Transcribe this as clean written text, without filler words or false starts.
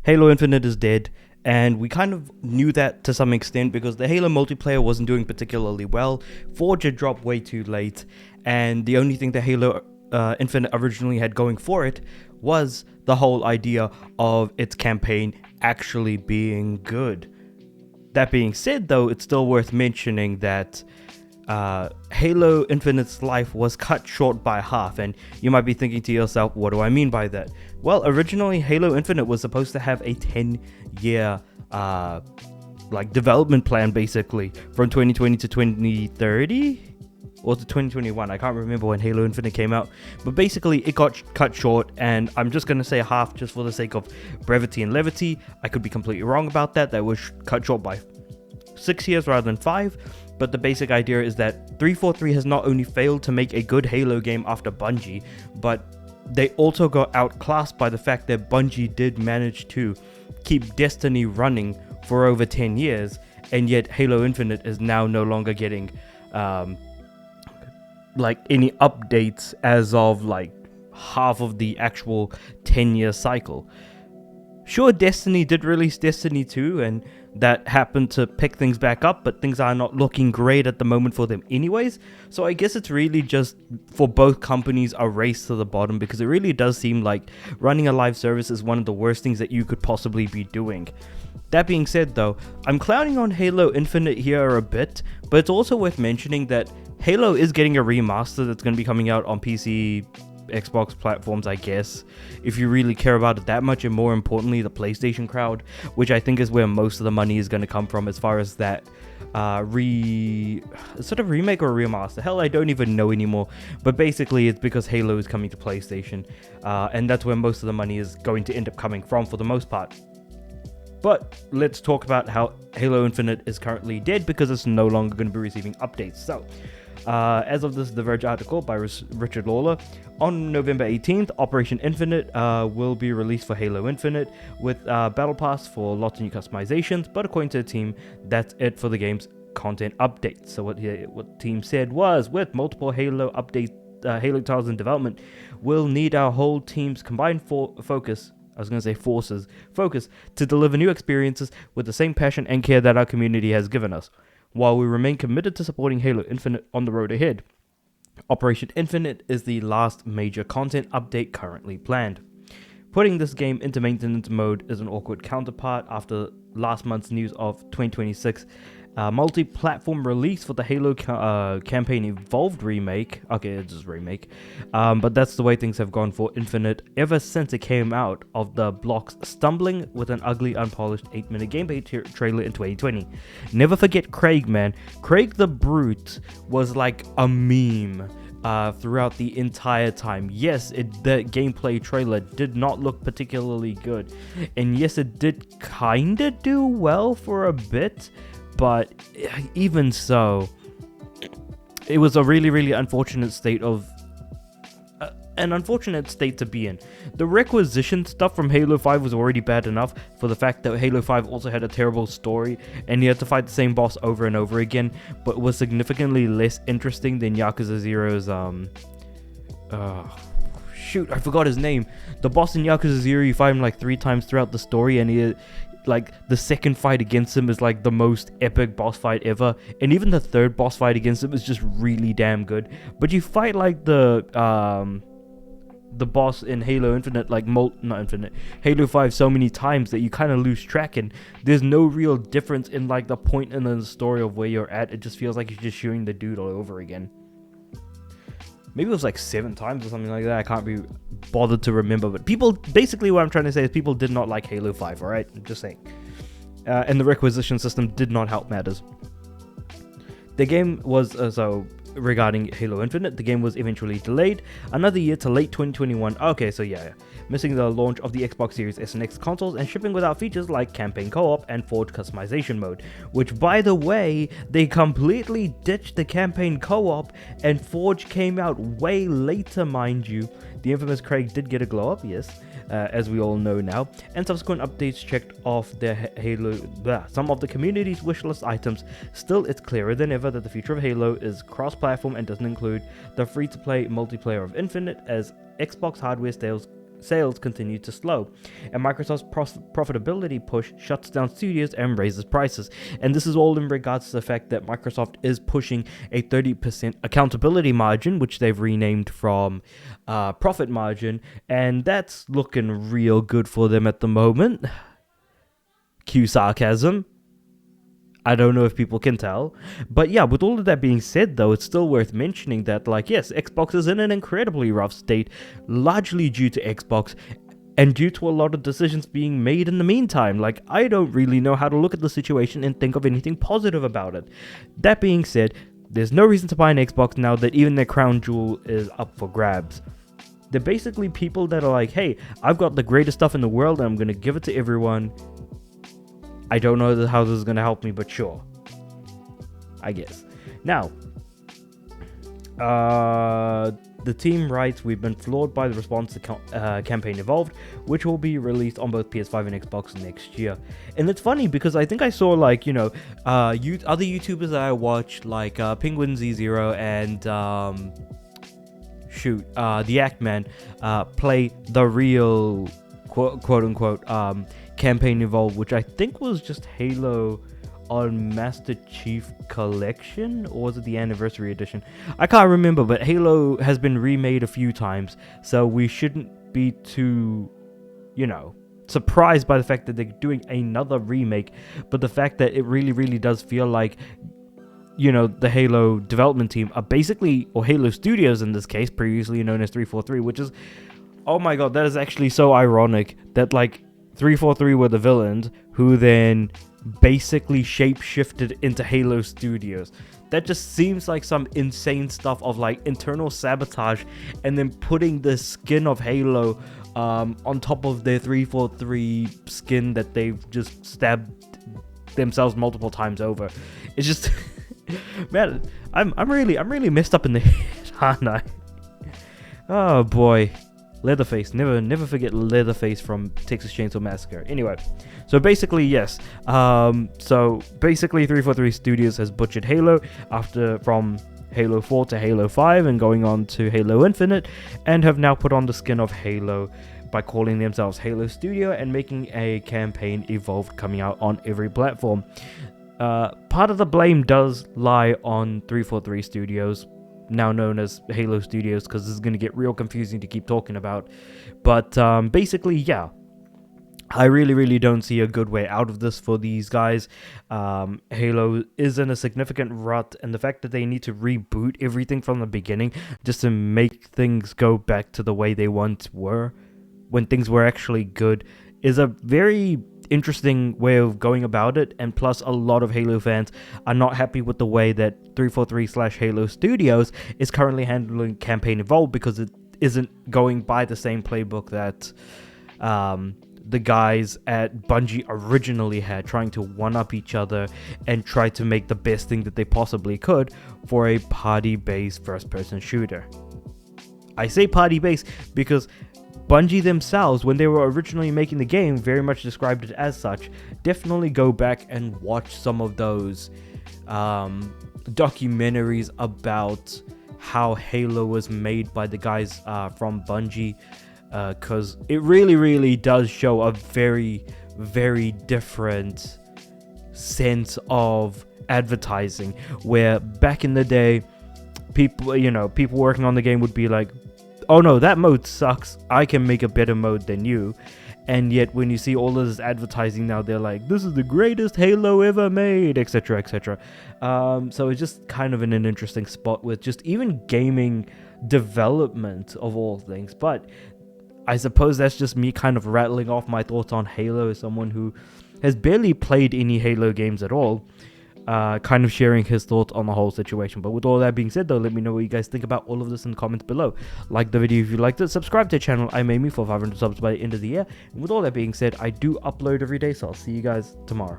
Halo Infinite is dead, and we kind of knew that to some extent because the Halo multiplayer wasn't doing particularly well. Forge had dropped way too late, and the only thing that Halo Infinite originally had going for it was the whole idea of its campaign actually being good. That being said, though, it's still worth mentioning that Halo Infinite's life was cut short by half, and you might be thinking to yourself, what do I mean by that? Well, originally Halo Infinite was supposed to have a 10-year development plan, basically, from 2020 to 2030 or to 2021. I can't remember when Halo Infinite came out, but basically it got cut short, and I'm just gonna say half just for the sake of brevity and levity. I could be completely wrong about that. That was cut short by 6 years rather than 5. But the basic idea is that 343 has not only failed to make a good Halo game after Bungie, but they also got outclassed by the fact that Bungie did manage to keep Destiny running for over 10 years, and yet Halo Infinite is now no longer getting any updates as of half of the actual 10-year cycle. Sure, Destiny did release Destiny 2, and that happened to pick things back up, but things are not looking great at the moment for them anyways. So I guess it's really just, for both companies, a race to the bottom, because it really does seem like running a live service is one of the worst things that you could possibly be doing. That being said, though, I'm clowning on Halo Infinite here a bit, but it's also worth mentioning that Halo is getting a remaster that's going to be coming out on PC, Xbox platforms, I guess, if you really care about it that much, and more importantly, the PlayStation crowd, which I think is where most of the money is going to come from as far as that remake or remaster. Hell, I don't even know anymore, but basically it's because Halo is coming to PlayStation, and that's where most of the money is going to end up coming from for the most part. But let's talk about how Halo Infinite is currently dead, because it's no longer going to be receiving updates. So as of this The Verge article by Richard Lawler, on November 18th, Operation Infinite will be released for Halo Infinite with Battle Pass for lots of new customizations, but according to the team, that's it for the game's content updates. So what the team said was, with multiple Halo updates, Halo titles in development, we'll need our whole team's combined forces to deliver new experiences with the same passion and care that our community has given us, while we remain committed to supporting Halo Infinite on the road ahead. Operation Infinite is the last major content update currently planned. Putting this game into maintenance mode is an awkward counterpart after last month's news of 2026 multi-platform release for the Halo campaign Evolved remake. Okay, it's just remake. But that's the way things have gone for Infinite ever since it came out of the blocks, stumbling with an ugly, unpolished 8-minute gameplay trailer in 2020. Never forget Craig, man. Craig the Brute was like a meme throughout the entire time. Yes, the gameplay trailer did not look particularly good, and yes, it did kinda do well for a bit, but even so, it was a really, really unfortunate state to be in. The requisition stuff from Halo 5 was already bad enough for the fact that Halo 5 also had a terrible story, and you had to fight the same boss over and over again, but was significantly less interesting than Yakuza 0's, shoot, I forgot his name. The boss in Yakuza 0, you fight him like 3 times throughout the story, and the second fight against him is like the most epic boss fight ever, and even the third boss fight against him is just really damn good. But you fight like the boss in Halo Infinite, Halo 5 so many times that you kind of lose track, and there's no real difference in like the point in the story of where you're at. It just feels like you're just shooting the dude all over again. Maybe it was like 7 times or something like that. I can't be bothered to remember. But basically what I'm trying to say is people did not like Halo 5, alright? I'm just saying. And the requisition system did not help matters. The game was, regarding Halo Infinite, the game was eventually delayed another year to late 2021. Okay, so yeah, missing the launch of the Xbox Series S and X consoles and shipping without features like campaign co-op and Forge customization mode, which, by the way, they completely ditched the campaign co-op and Forge came out way later, mind you. The infamous Craig did get a glow up, yes, as we all know now, and subsequent updates checked off some of the community's wishlist items. Still, it's clearer than ever that the future of Halo is cross-platform and doesn't include the free-to-play multiplayer of Infinite, as Xbox hardware sales sales continue to slow, and Microsoft's profitability push shuts down studios and raises prices. And this is all in regards to the fact that Microsoft is pushing a 30% accountability margin, which they've renamed from profit margin, and that's looking real good for them at the moment. Cue sarcasm. I don't know if people can tell. But yeah, with all of that being said though, it's still worth mentioning that, like, yes, Xbox is in an incredibly rough state, largely due to Xbox and due to a lot of decisions being made in the meantime. Like, I don't really know how to look at the situation and think of anything positive about it. That being said, there's no reason to buy an Xbox now that even their crown jewel is up for grabs. They're basically people that are like, hey, I've got the greatest stuff in the world and I'm going to give it to everyone. I don't know how this is going to help me, but sure. I guess. Now, the team writes, we've been floored by the response to Campaign Evolved, which will be released on both PS5 and Xbox next year. And it's funny because I think I saw, like, you know, other YouTubers that I watch, like Penguin Z0 and the Act Man, play the real quote unquote Campaign Evolved, which I think was just Halo on Master Chief Collection, or was it the Anniversary Edition? I can't remember, but Halo has been remade a few times, so we shouldn't be too, you know, surprised by the fact that they're doing another remake. But the fact that it really does feel like, you know, the Halo development team are basically, or Halo Studios in this case, previously known as 343, which is, oh my god, that is actually so ironic that, like, 343 were the villains who then basically shapeshifted into Halo Studios. That just seems like some insane stuff of, like, internal sabotage and then putting the skin of Halo on top of their 343 skin that they've just stabbed themselves multiple times over. It's just man, I'm really messed up in the head, aren't I? Oh boy. Leatherface, never forget Leatherface from Texas Chainsaw Massacre. Anyway, so basically, yes. So basically, 343 Studios has butchered Halo from Halo 4 to Halo 5 and going on to Halo Infinite, and have now put on the skin of Halo by calling themselves Halo Studio and making a Campaign Evolved coming out on every platform. Part of the blame does lie on 343 Studios, now known as Halo Studios, because this is going to get real confusing to keep talking about. But basically, yeah, I really don't see a good way out of this for these guys. Halo is in a significant rut, and the fact that they need to reboot everything from the beginning just to make things go back to the way they once were, when things were actually good, is a very interesting way of going about it. And plus, a lot of Halo fans are not happy with the way that 343/Halo Studios is currently handling Campaign Evolved, because it isn't going by the same playbook that the guys at Bungie originally had, trying to one-up each other and try to make the best thing that they possibly could for a party-based first-person shooter. I say party-based because Bungie themselves, when they were originally making the game, very much described it as such. Definitely go back and watch some of those documentaries about how Halo was made by the guys from Bungie, because it really does show a very different sense of advertising, where back in the day, people working on the game would be like, oh no, that mode sucks, I can make a better mode than you. And yet when you see all of this advertising now, they're like, this is the greatest Halo ever made, etc. So it's just kind of in an interesting spot with just even gaming development of all things. But I suppose that's just me kind of rattling off my thoughts on Halo as someone who has barely played any Halo games at all. Kind of sharing his thoughts on the whole situation. But with all that being said though, let me know what you guys think about all of this in the comments below. Like the video if you liked it, subscribe to the channel. I'm aiming for 500 subs by the end of the year. And with all that being said, I do upload every day, so I'll see you guys tomorrow.